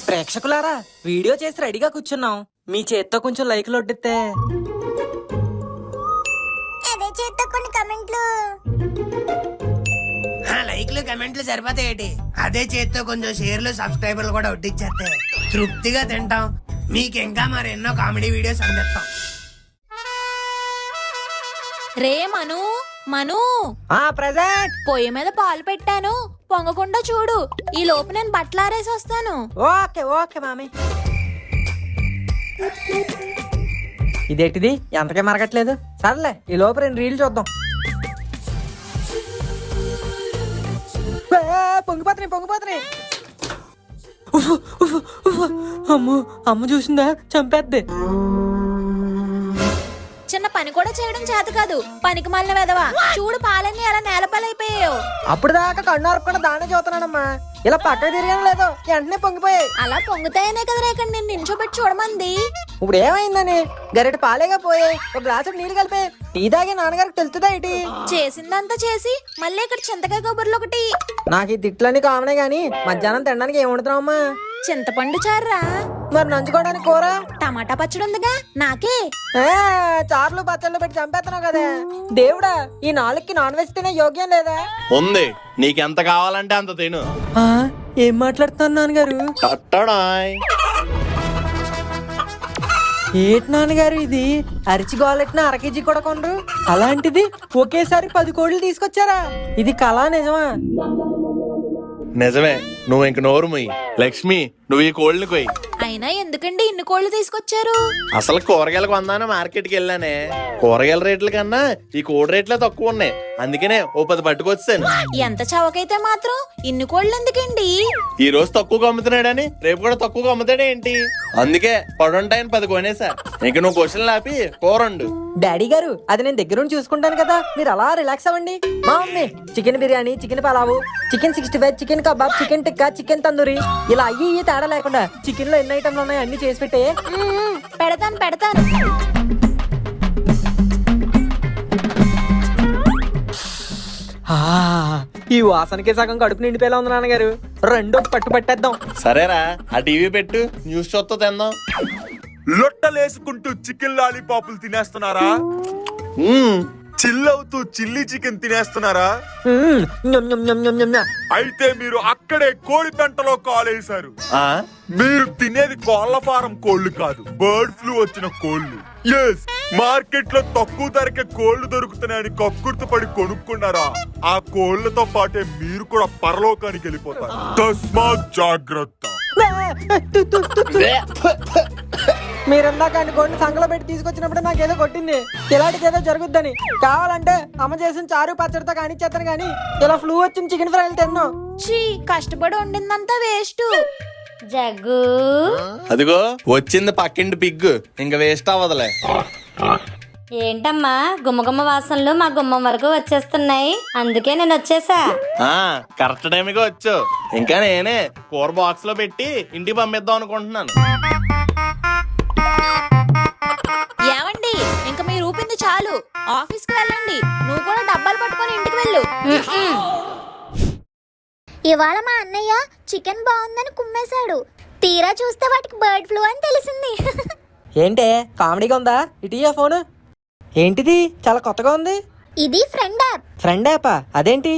ప్రేక్షకులారా, video చేసి రెడీగా కూర్చున్నాం. మీ చేత్తో కొంచెం లైక్లు వడ్డితే అదే చేత్తో కొన్ని కమెంట్లు. లైక్లు కమెంట్లు సరిపోతాయేటి? అదే చేత్తో కొంచెం షేర్లు సబ్స్క్రైబర్లు కూడా వడ్డిచ్చేస్తే తృప్తిగా తింటాం. మీకు ఇంకా మరి ఎన్నో కామెడీ వీడియోస్ అందిస్తాం. రే మను మను, ప్రెజెంట్. పొయ్యి మీద పాలు పెట్టాను, పొంగకుండా చూడు. ఈ లోపు నేను బట్టలారేసి వస్తాను. ఓకే ఓకే మామి. ఇదేంటిది ఎంతకే మరగట్లేదు? సర్లే, ఈ లోపు 2 రీల్ చూద్దాం. పొంగిపోతున్నాయి. అమ్ము అమ్మ చూసిందా? చంపేద్ది. చిన్న పని కూడా చేయడం చేత కాదు, పనికి మాలిన వెదవా. చూడు, పాలన్నీ అలా నేలపాలైపోయావు. అప్పుడు దాకా కన్ను అరకుండా దానే చూస్తున్నానమ్మా. ఇలా పక్కకు తిరిగాను లేదు, వెంటనే పొంగిపోయాయి. అలా పొంగుతాయనే కదరా ఇక్కడ నేను నించోబెట్టి చూడమంది. ఇప్పుడు ఏమైందని? గరిట పాలేగా పోయాయి, ఒక గ్లాసు నీళ్ళు కలిపే టీ తాగే నాన్నగారికి తెలుస్తుందా ఏంటి? చేసిందంతా చేసి మళ్ళీ ఇక్కడ చింతకాయ కొబ్బరిలో ఒకటి. నాకు ఈ తిట్లన్నీ కామనే గాని మధ్యాహ్నం తినడానికి ఏం వండుతున్నావమ్మా? చింతపండు చారురా. మరి నంచుకోవడానికి కూర? టమాటా పచ్చడి ఉందిగా, నాకే. చార్లు పచ్చళ్ళు పెట్టి చంపేస్తున్నావు కదా. దేవుడా, ఈ 4కి నాన్ వెజ్ తినే యోగ్యం లేదా? ఉంది, నీకెంత కావాలంటే అంత తిను. ఏం మాట్లాడుతున్నాను నాన్నగారు? ఏటి నాన్నగారు ఇది? అరిచి గోలెట్టిన 1/2 కేజీ కూడా కొనరు, అలాంటిది ఒకేసారి 10 కోళ్ళు తీసుకొచ్చారా? ఇది కళా నిజమా? నిజమే. నువ్వు ఇంక నోరు మొయ్యి. లక్ష్మి, నువ్వు ఈ కోళ్ళని కొయ్యి. అయినా ఎందుకండి ఇన్ని కోళ్ళు తీసుకొచ్చారు? అసలు కూరగాయలు కొందాను మార్కెట్ కి వెళ్ళానే. కూరగాయల రేట్ల కన్నా ఈ కోడి రేట్లే తక్కువ ఉన్నాయి. అందుకనే ఓ 10 పట్టుకొచ్చాను. ఎంత చవకైతే మాత్రం ఇన్ని కోళ్ళు ఎందుకండి? ఈ రోజు తక్కువగా అమ్ముతున్నాడని రేపు కూడా తక్కువగా అమ్ముతాడే ఏంటి? అందుకే పడుంటాయని 10 కొనేసా. ఇంక నువ్వు క్వశ్చన్ ఆపి కూరండు. డాడీ గారు, అది నేను దగ్గరుండి చూసుకుంటాను కదా, మీరు అలా రిలాక్స్ అవ్వండి. మా mummy chicken biryani, chicken pulao, chicken 65, chicken kebab, chicken tikka, chicken tandoori, ఇలా అయ్యి తేడా లేకుండా చికెన్ లో ఎన్ని ఐటమ్లు ఉన్నాయి అన్ని చేసి పెట్టే. పెడతాను. ఈ వాసనకి సగం కడుపు నిండిపోయేలా ఉంది నాన్నగారు. రెండో పట్టు పట్టేద్దాం. సరేరా, ఆ టీవీ పెట్టు, న్యూస్ చూస్తా తిందాం. లొట్టలేసుకుంటూ చికెన్ లాలీపాపులు తినేస్తున్నారా? చిల్లవుతూ చిల్లీ చికెన్ తినేస్తున్నారా? అయితే మీరు అక్కడే కోడి పెంటలో కాలేశారు. మీరు తినేది కోళ్ల ఫారం కోళ్లు కాదు, బర్డ్ ఫ్లూ వచ్చిన కోళ్లు. ఎస్, మార్కెట్ లో తక్కువ ధరకే కోళ్లు దొరుకుతున్నాయని కక్కుర్తి పడి కొనుక్కున్నారా? ఆ కోళ్లతో పాటే మీరు కూడా పరలోకానికి వెళ్ళిపోతారు. తస్మాత్ జాగ్రత్త. మీరందాక అనుకోండి సంగలో పెట్టి తీసుకొచ్చినప్పుడు నాకేదో కొట్టింది. ఇలాంటిది ఏదో జరుగుద్దని. కావాలంటే అమ్మ చేసిన చారు పచ్చడితో కానిచ్చేస్తాను గానీ ఇలా ఫ్లూ వచ్చిన చికెన్ ఫ్రైలు తిన్నాను. కష్టపడి వండిందంతా వేస్ట్. జగ్గు, అదిగో వచ్చింది పక్కింటి పిగ్గు, ఇంకా వేస్ట్ అవ్వదులే. ఏంటమ్మా గుమ్మగుమ్మ వాసనలు మా గుమ్మం వరకు వచ్చేస్తున్నాయి, అందుకే నేను వచ్చేసా. కరెక్ట్ టైంగా వచ్చావు. ఇంకా నేనే కూర బాక్స్ లో పెట్టి ఇంటికి పంపిద్దాం అనుకుంటున్నాను. ఏమండి, ఇంకా మీరు ఊపింది చాలు, ఆఫీస్ కి వెళ్ళండి. నువ్వు కూడా డబ్బాలు పట్టుకొని ఇంటికి వెళ్ళు. ఇవాళ మా అన్నయ్య చికెన్ బాగుందని కుమ్మేశాడు. తీరా చూస్తే వాటికి బర్డ్ ఫ్లూ అని తెలిసింది. ఏంటే కామెడీగా ఉందా? ఇటీయా ఫోన్ ఏంటిది? చాలా కొత్తగా ఉంది. ఇది ఫ్రెండ్ యాప్. ఫ్రెండ్ యాపా? అదేంటి?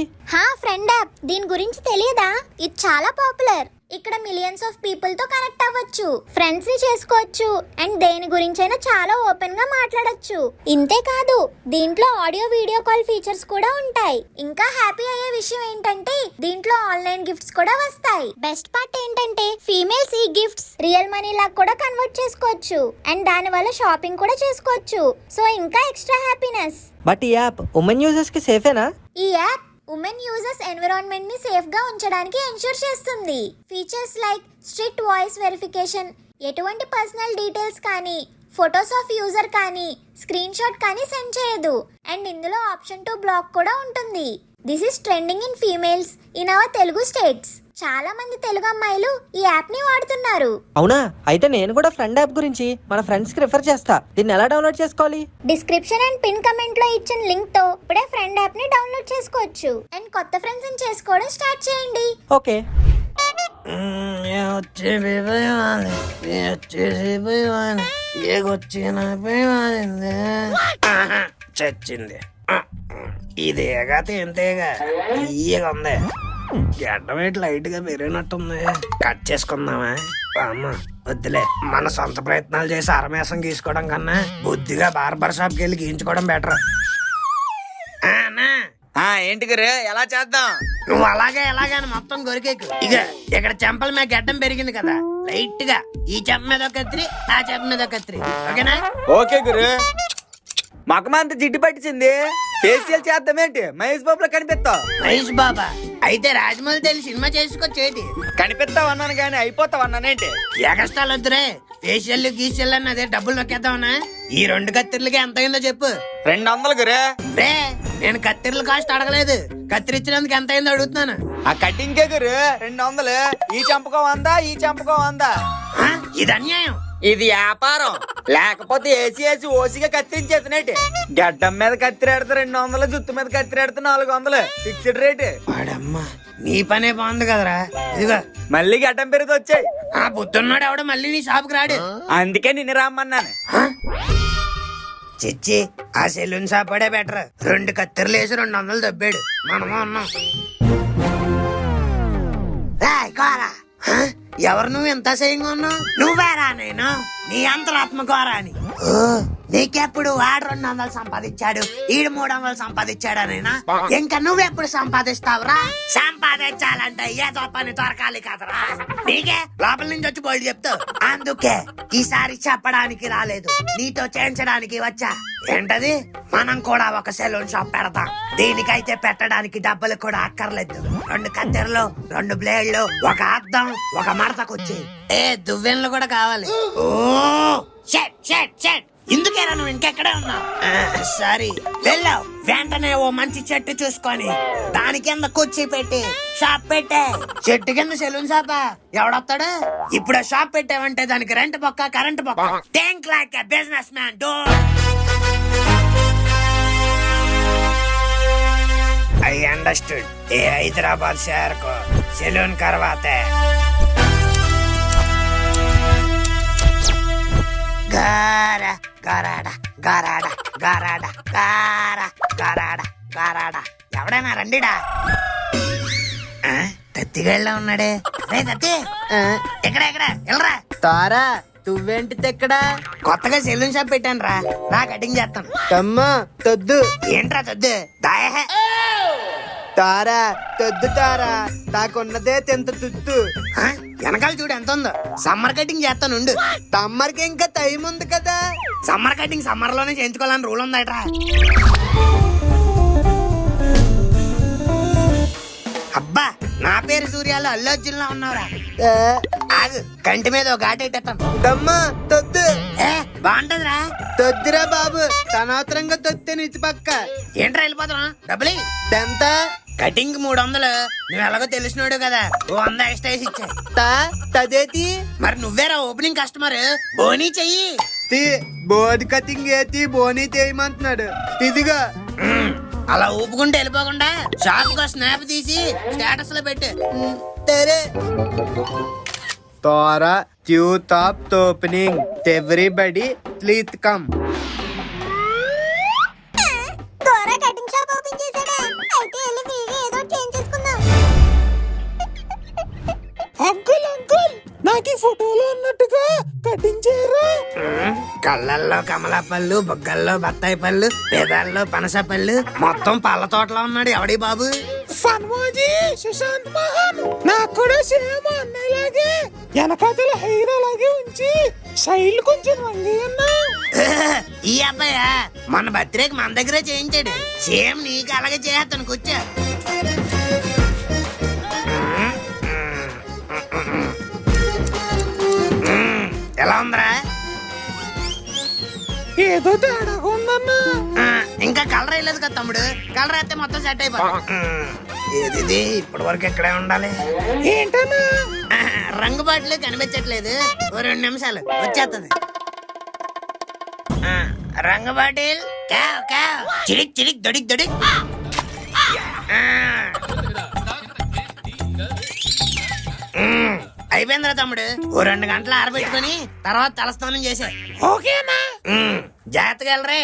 Friend app. దీని గురించి తెలియదా? ఇది చాలా పాపులర్. ఇక్కడ మిలియన్స్ ఆఫ్ పీపుల్ తో కనెక్ట్ అవ్వచ్చు, ఫ్రెండ్స్ ని చేసుకోవచ్చు, అండ్ దేని గురించైనా చాలా ఓపెన్ గా మాట్లాడొచ్చు. ఇంతే కాదు, దీంట్లో ఆడియో వీడియో కాల్ ఫీచర్స్ కూడా ఉంటాయి. ఇంకా హ్యాపీ అయ్యే విషయం ఏంటంటే దీంట్లో ఆన్లైన్ గిఫ్ట్స్ కూడా వస్తాయి. బెస్ట్ పార్ట్ ఏంటంటే ఫీమేల్స్ ఈ గిఫ్ట్స్ రియల్ మనీ లాగా కూడా కన్వర్ట్ చేసుకోవచ్చు, అండ్ దాని వల్ల షాపింగ్ కూడా చేసుకోవచ్చు. సో ఇంకా ఎక్స్ట్రా హ్యాపీనెస్. బట్ ఈ యాప్ ఉమెన్ యూజర్స్ కి సేఫేనా? ఈ యాప్ ఉమెన్ యూజర్స్ ఎన్విరాన్మెంట్ ని సేఫ్ గా ఉంచడానికి ఎన్షూర్ చేస్తుంది. Features like strict voice verification, ఎటువంటి పర్సనల్ డీటెయిల్స్ కానీ, ఫొటోస్ ఆఫ్ యూజర్ కానీ, స్క్రీన్ షాట్ కానీ సెండ్ చేయదు. అండ్ ఇందులో ఆప్షన్ టు బ్లాక్ కూడా ఉంటుంది. This is trending in females in our Telugu states. చాలా మంది తెలుగు అమ్మాయిలు ఈ యాప్ ని వాడుతున్నారు. అవునా? అయితే నేను కూడా ఫ్రెండ్ యాప్ గురించి మన ఫ్రెండ్స్ కి రిఫర్ చేస్తా. దీన్ని ఎలా డౌన్లోడ్ చేసుకోవాలి? డిస్క్రిప్షన్ అండ్ పిన్ కమెంట్ లో ఇచ్చిన లింక్ తో ఇప్పుడే ఫ్రెండ్ యాప్ ని డౌన్లోడ్ చేసుకోవచ్చు. అండ్ కొత్త ఫ్రెండ్స్ ని చేసుకోవడం స్టార్ట్ చేయండి. ఓకే. వచ్చే భయమాలి వచ్చేసి భయమాలి ఏగొచ్చిన భయమాలింది చచ్చింది. ఇదేగా తింతేగా ఇయ్యగా ఉంది. గడ్డం ఏంటి లైట్ గా పెరిగినట్టుంది. కట్ చేసుకుందామా? అమ్మ వద్దులే, మన సొంత ప్రయత్నాలు చేసి అరమేసం గీసుకోవడం కన్నా బుద్ధిగా బార్బర్ షాప్ కి వెళ్ళి గీయించుకోవడం బెటర్. ఏంటి గురు ఎలా చేద్దాం? నువ్వు అలాగే ఎలాగని మొత్తం గొరికేకు. ఇక ఇక్కడ చెంపల మీద గడ్డం పెరిగింది కదా, లైట్ గా ఈ చెంప మీద ఒక కత్తిరి, ఆ చెంప మీద ఒక కత్తిరి. ఓకేనా? ఓకే గురు. మకమంత జిడ్డు పట్టించింది, ఫేషియల్ చేద్దామేంటి? మహేష్ బాబులో కనిపిస్తావు. మహేష్ బాబా అయితే రాజమౌళి తెలిసి సినిమా చేసుకొచ్చేటి. కనిపిస్తావు అన్నాను గానీ అయిపోతావు అన్నానేంటి? ఎగస్టాలు వద్దురే, ఫేషియల్ గీషియల్ అని అదే డబ్బులు నొక్కేద్దామన్నా. ఈ 2 కత్తిర్లకి ఎంత అయిందో చెప్పు. 200 గురు. రే నేను కత్తిర్ల కాస్ట్ అడగలేదు, కత్తిరించినందుకు ఎంత అయిందో అడుగుతున్నాను. ఆ కటింగ్ కే గురు 200. ఈ చంపకో 100, ఈ చంపకో 100. ఆ, ఇది అన్యాయం. ఇది వ్యాపారం, లేకపోతే ఏసి ఓసిగా కత్తిరించేతనేటి. గడ్డం మీద కత్తిరేడితే 200, జుత్తు మీద కత్తిరేడితే 400 ఫిక్స్డ్ రేట్. వాడమ్మా నీ పనే బాగుంది కదరా. ఇదిగో మళ్ళీ గడ్డం పెరిగి వచ్చాయి. ఆ బుద్ధున్నాడు ఎవడో మళ్ళీ నీ షాప్కి రాడు. అందుకే నిన్ను రమ్మన్నాను. చిచ్చి ఆ సెలూన్ షాప్ వాడే బెటర్. 2 కత్తిరలు వేసి 200 దబ్బాడు. మనమో ఉన్నాం. రాయ్ కోరా, ఎవరు నువ్వు ఎంత అసహ్యంగా ఉన్నావు? నువ్వేరా నేను నీ అంతరాత్మ కోరా అని. ఓ నీకెప్పుడు వాడు 200 సంపాదించాడు, ఈడు 300 సంపాదించాడనైనా ఇంకా నువ్వెప్పుడు సంపాదిస్తావురా? సంపాదించాలంటే ఏదో పని దొరకాలి కదరా. నీకే లోపల నుంచి వచ్చి బోల్డ్ చెప్తావు. అందుకే ఈసారి చెప్పడానికి రాలేదు, నీతో చేయించడానికి వచ్చా. ఏంటది? మనం కూడా ఒక సెలూన్ షాప్ పెడతాం. దీనికైతే పెట్టడానికి డబ్బులు కూడా అక్కర్లేదు. 2 కత్తెరలు, 2 బ్లేడ్లు, ఒక అద్దం, ఒక మడతకొచ్చి దువ్వెనలు కూడా కావాలి. ఓ షట్ షట్ షట్, ఇందుకేరా నువ్వు ఇంకెక్కడే ఉన్నావు? సారీ. వెళ్ళావు వెంటనే ఓ మంచి చెట్టు చూసుకొని దాని కింద కుర్చీ పెట్టి షాప్ పెట్టే. చెట్టు కింద సెలూన్ షాపా? ఎవడొస్తాడు? ఇప్పుడు షాప్ పెట్టావంటే దానికి రెంట్ బొక్క, కరెంట్ బొక్క. Think like a businessman do. I understood. ఏ హైదరాబాద్ शहर को सैलून करवाते हैं. గారా గారాడా గారాడా గారాడా గారా గారాడా గారాడా. ఎవడైనా రండిడా. తత్తిగాళ్ళ ఉన్నాడే. రే తత్తి, ఎక్కడ ఎక్కడ వెళ్ళరా. తారా నువ్వేంటి ఎక్కడ? కొత్తగా సెలూన్ షాప్ పెట్టాను రా, నా కటింగ్ చేస్తాను. తమ్మా తొద్దు. ఏంట్రా తొద్దు? దాయహే. తారా తొద్దు తారా, నాకున్నదే తెంత తుత్తు. వెనకాల చూడు ఎంత ఉందో. సమ్మర్ కటింగ్ చేస్తానుండు. సమ్మర్కి ఇంకా టైం ఉంది కదా. సమ్మర్ కటింగ్ సమ్మర్ లోనే చేయించుకోవాలని రూల్ ఉందట్రా. అబ్బా నా పేరు సూర్యాలో అల్లు అర్జున్ లా ఉన్నావురా. ఆగు, కంటి మీద ఒక ఘాటు పెట్టేస్తాను. తమ్మా తొద్దు. బాగుంటదిరా. తొద్దురా బాబు, తనవసరంగా తొత్తే నిచ్చి పక్క. ఏంట్రా వెళ్ళిపోతున్నా? డబ్బులు ఎంత? కటింగ్ 300. నువ్వు ఎలాగో తెలిసినోడు కదా, ఓ 100 ఎక్స్ట్రా వేసి ఇచ్చా. తదేతి మరి నువ్వేరా ఓపెనింగ్ కస్టమర్, బోనీ చెయ్యి. బోర్డు కటింగ్ ఏతి బోనీ చేయమంటున్నాడు. ఇదిగా అలా ఊపుకుంటే వెళ్ళిపోకుండా షాప్ కు స్నాప్ తీసి స్టేటస్ లో పెట్టు. Tora, you top the opening. Everybody, please come. త్వరగా కటింగ్ షాప్ ఓపెన్ చేశాడా? అయితే వెళ్ళి ఫ్రీగా ఏదో చేంజ్ చేసుకుందాం. అంకుల్ అంకుల్, నాకు ఈ ఫోటోలో ఉన్నట్టుగా కటింగ్ చేయరా? కళ్ళల్లో కమలా పళ్ళు, బుగ్గల్లో బత్తాయి పళ్ళు, పేదాల్లో పనస పళ్ళు, మొత్తం పళ్ళ తోటలో ఉన్నాడు. ఎవడి బాబు? ఫన్మోజీ సుశాంత్ మోహన్. నాకు కూడా సేమ్ అన్నయ్యలాగే వెనకాతల హెయిర్ అలాగే ఉంచి సైడ్ కొంచెం వంగి ఉన్నా. ఈ అబ్బాయా మన బర్త్డేకి మన దగ్గరే చేయించాడు. సేమ్ నీకు అలాగే చేస్తాను. కూర్చో. ఎలా ఉందిరా? ఏదో తేడాగా ఉందన్నా. ఇంకా కలర్ వేయలేదు కదా తమ్ముడు, కలర్ అయితే మొత్తం సెట్ అయిపోతుంది. ఏది ఇప్పటి వరకు ఎక్కడే ఉండాలి. ఏంటన్నా రంగు బాటిల్ కనిపించట్లేదు, ఓ 2 నిమిషాలు వచ్చేస్తుంది. రంగు బాటిల్ చిడిక్ చిడిక్ దొడిక్ దొడిక్. అయిపోయిందిరా తమ్ముడు. ఓ 2 గంటలు ఆరబెట్టుకుని తర్వాత తలస్నానం చేసే. ఓకేనా? జాగ్రత్తగా వెళ్ళరే.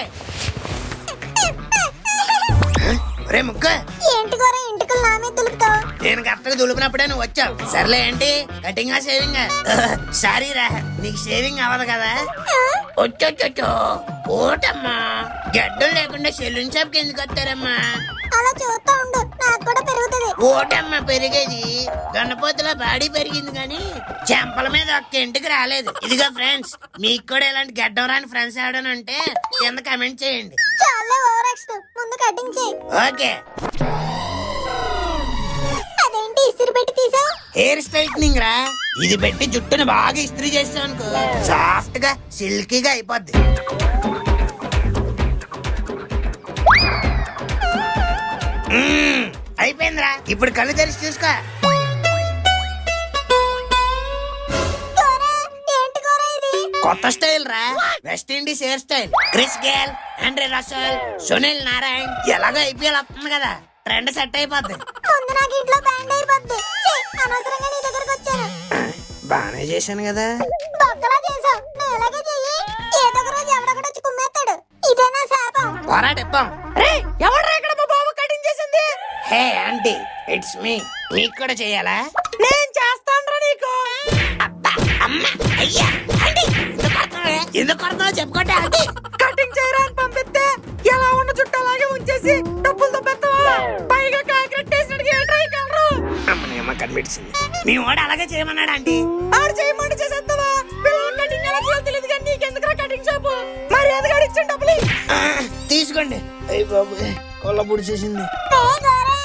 రే ముక్క, ఏంటి గోరా ఇంటికలు నా మీద దులుపుతావు? నేను కరెక్ట్గా దులిపినప్పుడే నువ్వు వచ్చావు. సర్లే ఏంటి కటింగ్ షేవింగ్? సారీ రా, నీకు షేవింగ్ అవ్వదు కదా. వచ్చొచ్చో ఓటమ్మా, గడ్డలు లేకుండా సెలూన్ షాప్ కి ఎందుకు వస్తారమ్మా? అలా చూస్తా ఉండు, నాకు కూడా పెరుగుతుంది. ఓటమ్మా పెరిగేది, గన్నపోతుల బాడీ పెరిగింది కానీ చెంపల మీద ఒక్క ఇంటికి రాలేదు. ఇదిగో ఫ్రెండ్స్, మీకు కూడా ఇలాంటి గడ్డం రాని ఫ్రెండ్స్ ఎవడని ఉంటే కింద కమెంట్ చేయండి. చాలే ఓవర్ యాక్షన్, ముందు కటింగ్ చేయి. ఓకే. అదేంటి ఇస్త్రీ పెట్టి తీసావు? హెయిర్ స్ట్రైట్నింగ్ రా. ఇది పెట్టి జుట్టుని బాగా ఇస్త్రీ చేస్తావు అనుకో, సాఫ్ట్ గా సిల్కీగా అయిపోద్ది. అయిపోయిందిరా, ఇప్పుడు కళ్ళు తెరిచి చూసుకో. గోరా, ఏంటి గోరా ఇది? కొత్త స్టైల్ రా, West Indies hair style. Chris Gayle, Andre Russell, Sunil Narine, ఎలాగో ఐపీఎల్ వస్తుంది కదా, ట్రెండ్ సెట్ అయిపోద్ది. ముందు నాకు ఇంట్లో బ్యాండ్ అయిపోద్ది. అనవసరంగా నీ దగ్గరకు వచ్చాను. బానే చేశాను కదా. బొక్కలా చేసావు, నువ్వు ఇలాగే చెయ్యి. ఏదో ఒక రోజు ఎవడొకడు వచ్చి కుమ్మేస్తాడు. ఇదే నా శాపం. పోరాటం. ఎవడ్రా ఇక్కడ మా బాబు కటింగ్ చేసింది? హే ఆంటీ, ఇట్స్ మీ. నీకు కూడా చేయాలా? నేను చేస్తాను నీకు. అబ్బా అమ్మ అయ్యా ఆంటీ, ఎందుకు కొడుతున్నావు చెప్పుకోండి ఆంటీ. కటింగ్ చేయరా అని పంపిస్తే ఎలా ఉన్న చుట్టూ అలాగే ఉంచేసి డబ్బులు దొబ్బెత్తావా? పైగా కాంక్రీట్ వేసినట్టు ఏంట్రా ఈ కలరు? అమ్మని అమ్మ కనిపించింది. మీ వాడు అలాగే చేయమన్నాడు ఆంటీ. ఆడు చేయమంటే చేసేస్తావా? పిల్లల కటింగ్ ఎలా చేయాలో తెలియదు కానీ నీకెందుకురా కటింగ్ షాపు? మరి ఎదగాడు ఇచ్చిన డబ్బులు తీసుకోండి. అయ్యి బాబు కొల్ల పొడి చేసింది. ఏ గోరా,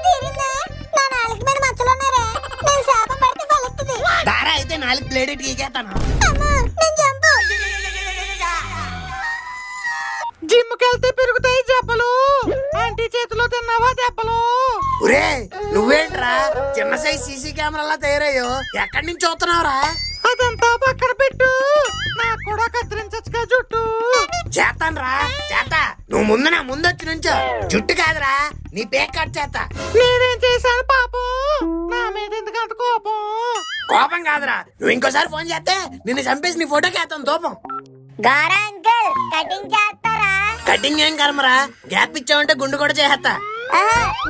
తీరిందా? నా నాలుగు మీద మచ్చలున్నారా? నేను శాపం పడితే ఫలిస్తుంది. దారా అయితే 4 ప్లేట్ గీకేస్తాను. అమ్మా, నేను చంపు. జిమ్ కెళ్తే పెరుగుతాయి చెప్పలు. ఆంటీ చేతిలో తిన్నావా చెప్పలు? ఒరే నువ్వేంట్రా చిన్న సైజ్ సీసీ కెమెరాలా తయారయ్యో? ఎక్కడి నుంచి చూస్తున్నావురా? అదంతా పక్కన పెట్టు, నాకు కూడా కత్తిరించచ్చుగా జుట్టు. చేస్తాను రా, చేస్తా. నువ్వు ముందు నా ముందు వచ్చి నుంచో. జుట్టు కాదురా, నీ పేక్ కట్ చేస్తా. నేనేం చేశాను పాపం? నా మీద ఎందుకు అంత కోపం? కోపం కాదురా, నువ్వు ఇంకోసారి ఫోన్ చేస్తే నిన్ను చంపేసి నీ ఫోటోకి వేస్తాను తోపం. గోరా అంకుల్, కటింగ్ చేస్తారా? కటింగ్ ఏం కర్మరా, గ్యాప్ ఇచ్చావంటే గుండు కూడా చేస్తా.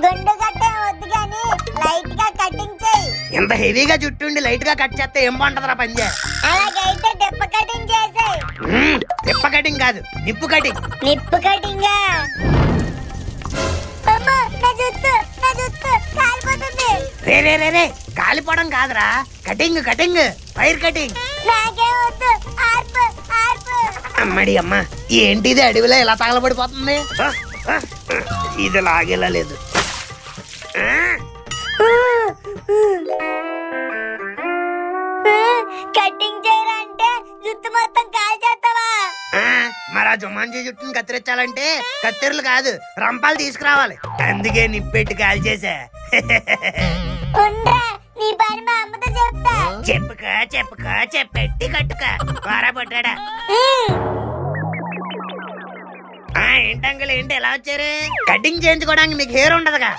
గుండు కట్టే వద్దు గాని లైట్ గా కటింగ్ చేయి. ఇంత హెవీగా జుట్టు ఉండి లైట్ గా కట్ చేస్తే ఏం బాగుంటదిరా పంజే? అలాగైతే డెప్ప కటింగ్ చేసేయ్. తిప్ప కటింగ్ కాదు, నిప్పు కటింగ్. నిప్పు కటింగ్. అమ్మా, నా జుట్టు కాలిపోతుంది. రే రే రే రే, కాలిపోవడం కాదురా, కటింగ్ కటింగ్, ఫైర్ కటింగ్. నాకే వద్దు, ఆర్పు ఆర్పు. అమ్మడి అమ్మ, ఏంటిది అడవిలో ఇలా తగలబడిపోతుంది? ఇది లాగేలా లేదు. కటింగ్ చేయరా అంటే జుట్టు మొత్తం కాల్ చేస్తావా? మరి ఆ జుమాన్జీ జుట్టుని కత్తిరించాలంటే కత్తెరలు కాదు రంపాలు తీసుకురావాలి. అందుకే నిప్పెట్టి కాల్ చేసా. ఉండ్రా, నీ పని మా అమ్మతో చెప్తా. చెప్పుక చెప్పెట్టి కట్టుక వారా పట్టాడా. ఏంటంకుల్ ఏంటి ఎలా వచ్చారు? కటింగ్ చేయించుకోవడానికి మీకు హెయిర్ ఉండదుగా?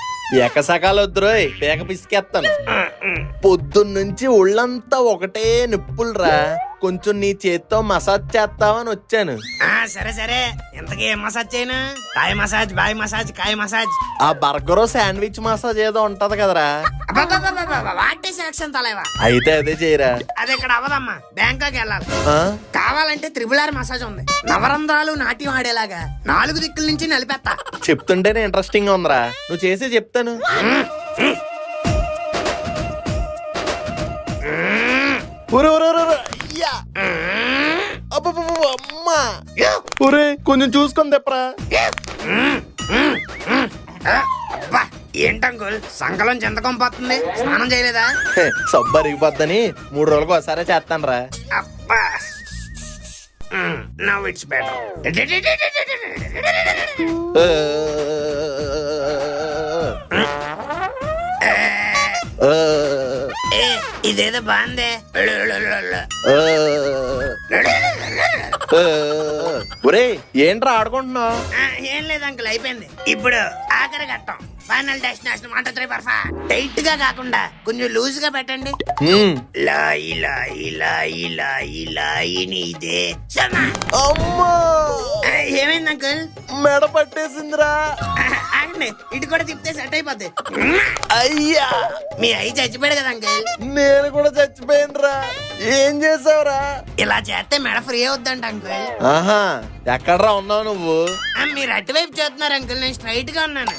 ఎకసకాలు వద్దురోయ్, పేక పిసికేస్తాను. పొద్దున్నుంచి ఒళ్ళంతా ఒకటే నిప్పులురా, కొంచెం నీ చేత్తో మసాజ్ చేస్తావని వచ్చాను. సరే సరే, ఇంతకీ ఏం మసాజ్ చేయను? థాయ్ మసాజ్, బాయ్ మసాజ్, కాయ్ మసాజ్. ఆ బర్గర్ శాండ్విచ్ మసాజ్ ఏదో ఉంటది కదరా, వాటి సెలక్షన్ తలేవా? అయితే అదే చేయరా. అది ఇక్కడ అవ్వదమ్మా, బ్యాంకాక్ వెళ్ళాలి. ఆ? కావాలంటే త్రిబుల్ ఆర్ మసాజ్ ఉంది, నవరంధ్రాలు నాట్యం ఆడేలాగా 4 దిక్కుల నుంచి నలిపేస్తా. చెప్తుంటేనే ఇంట్రెస్టింగ్ గా ఉందిరా, నువ్వు చేసి చెప్తాను. ఒరే కొంచెం చూసుకొని తెప్పరా. అబ్బా ఏంటంకుల్ సంకలం చింతకం పోతుంది, స్నానం చేయలేదా? సబ్బు అరిగిపోద్దని 3 రోజులకు ఒకసారి చేస్తాను రా. అబ్బా నౌ ఇట్స్ బెటర్. ఇదేదో బాగుందే. ఒరే ఏంట్రా ఆడుకుంటున్నావు? ఏం లేదు అంకుల్, అయిపోయింది. ఇప్పుడు ఆఖరి ఘట్టం, ఫైనల్ డెస్టినేషన్ 1 2 3 4 5 టైట్ గా కాకుండా కొంచెం లూజ్ గా పెట్టండి. హ్మ్. లాయి లాయి లాయి లాయి లాయి నీదే సమా. అమ్మా ఏమైంది అంకుల్? మెడ పట్టేసిందిరా. ఆగండి, ఇటు కూడా తిప్పితే సెట్ అయిపోద్ది. అయ్యా మీ అయ్యి చచ్చిపోయాడు కదా అంకుల్. నేను కూడా చచ్చిపోయినరా. ఏం చేసావురా? ఇలా చేస్తే మెడ ఫ్రీ అవుద్దంట అంకుల్. ఆహా ఎక్కడ్రా ఉన్నావు నువ్వు? మీరు అటువైపు చూస్తున్నారు అంకుల్, నేను స్ట్రైట్ గా ఉన్నాను.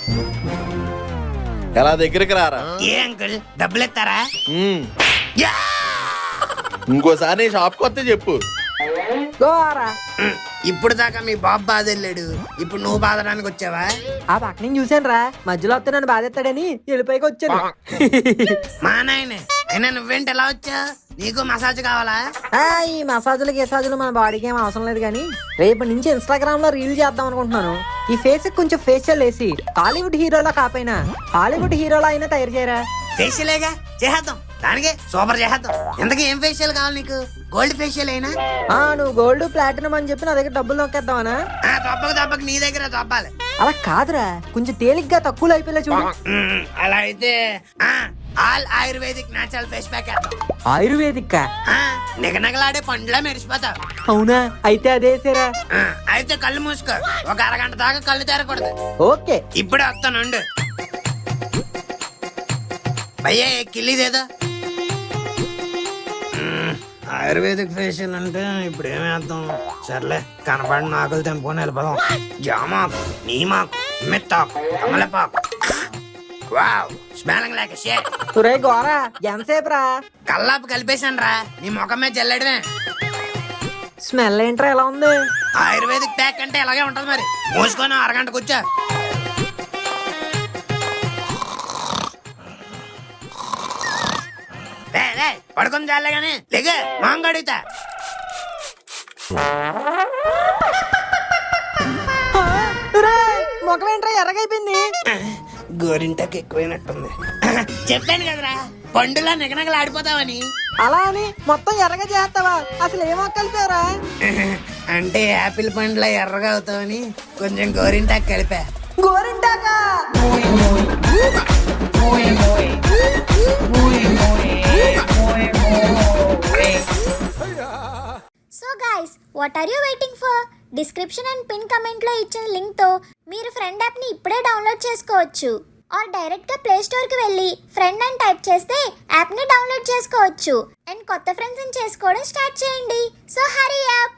ఎలా దగ్గరికి రారా. ఏ అంకుల్ డబ్బులు ఇస్తారా? హ్మ్. యా! ఇంకోసారి నీ షాప్కి వస్తే చెప్పు. గోరా ఇప్పుడు దాకా మీ బాబు బాధ వెళ్ళాడు, ఇప్పుడు నువ్వు బాధడానికి వచ్చావా? ఆ పక్క నుంచి చూసాను రా, మధ్యలో వస్తే నన్ను బాధెత్తాడని వెళ్ళిపోయికి వచ్చాను. మా నాయనే అయినా నువ్వేంటి ఎలా వచ్చా? నీకు మసాజ్ కావాలా? ఈ మసాజులు గిసాజులు మన బాడీకి ఏం అవసరం లేదు కానీ రేపటి నుంచి ఇన్స్టాగ్రామ్ లో రీల్ చేద్దాం అనుకుంటున్నాను. ఈ ఫేస్ కొంచెం ఫేషియల్ వేసి హాలీవుడ్ హీరోలా కాపోయినా హాలీవుడ్ హీరోలా అయినా తయారు చేయరా. ఫేషియలేగా చేద్దాం, దానికే సూపర్ చేద్దాం. ఇంతకీ ఏం ఫేషియల్ కావాలి నీకు? గోల్డ్ ఫేషియల్ అయినా? నువ్వు గోల్డ్ ప్లాటినం అని చెప్పి నా దగ్గర డబ్బులు నొక్కేద్దామనా? తప్పక నీ దగ్గర తప్పాలి. అలా కాదురా, కొంచెం తేలిగ్గా తక్కువలో అయిపోయేలా చూడు. అలా అయితే all ayurvedic natural face pack వేద్దాం. ఆయుర్వేదిక్ నిగనగలాడే పండ్లా మెరిసిపోతావు. అవునా? అయితే అదేసేరా. అయితే కళ్ళు మూసుకో, ఒక అరగంట దాకా కళ్ళు తెరకూడదు. ఓకే. ఇప్పుడే వస్తానుండు. భయ్యా కిల్లిదేదో. ఆయుర్వేదిక్ ఫేషియల్ అంటే ఇప్పుడు ఏమేద్దాం? సర్లే, కనపడిన ఆకులు తెంపుకొని వెళ్ళిపోదాం. జామాకు, నీమాకు, మిత్తాకు, కమలపాకు. Wow, smelling like share. సురే గోరా ఎంతసేపు రా? కల్లాపు కలిపేశాను రా, నీ ముఖం మీద జల్లడమే. స్మెల్ ఏంట్రా ఎలా ఉంది? ఆయుర్వేదిక్ ప్యాక్ అంటే ఇలాగే ఉంటది మరి. మూసుకొని అరగంట కూర్చో. పడుకొని చాలే గానీ లేగే మాంగ అడుగుతా. ముఖం ఏంట్రా ఎర్రగైపోయింది? గోరింటకి ఎక్కువైనట్టుంది. చెప్పాను కదరా, పండులా నిగనగలు ఆడిపోతావని. అలా అని మొత్తం ఎర్రగా చేస్తావా? అసలు ఏం కలిపారా? అంటే యాపిల్ పండులా ఎర్రగా అవుతావని కొంచెం గోరింటాకు కలిపా. గోరింటాకా? So guys, what are you waiting for? Description and pin comment లో ఇచ్చిన లింక్ తో మీరు ఫ్రెండ్ యాప్ ని ఇప్పుడే డౌన్లోడ్ చేసుకోవచ్చు. ఆర్ డైరెక్ట్ గా ప్లే స్టోర్ కి వెళ్ళి ఫ్రెండ్ అని టైప్ చేస్తే యాప్ ని డౌన్లోడ్ చేసుకోవచ్చు. అండ్ కొత్త ఫ్రెండ్స్ ని చేసుకోవడం స్టార్ట్ చేయండి. So hurry up.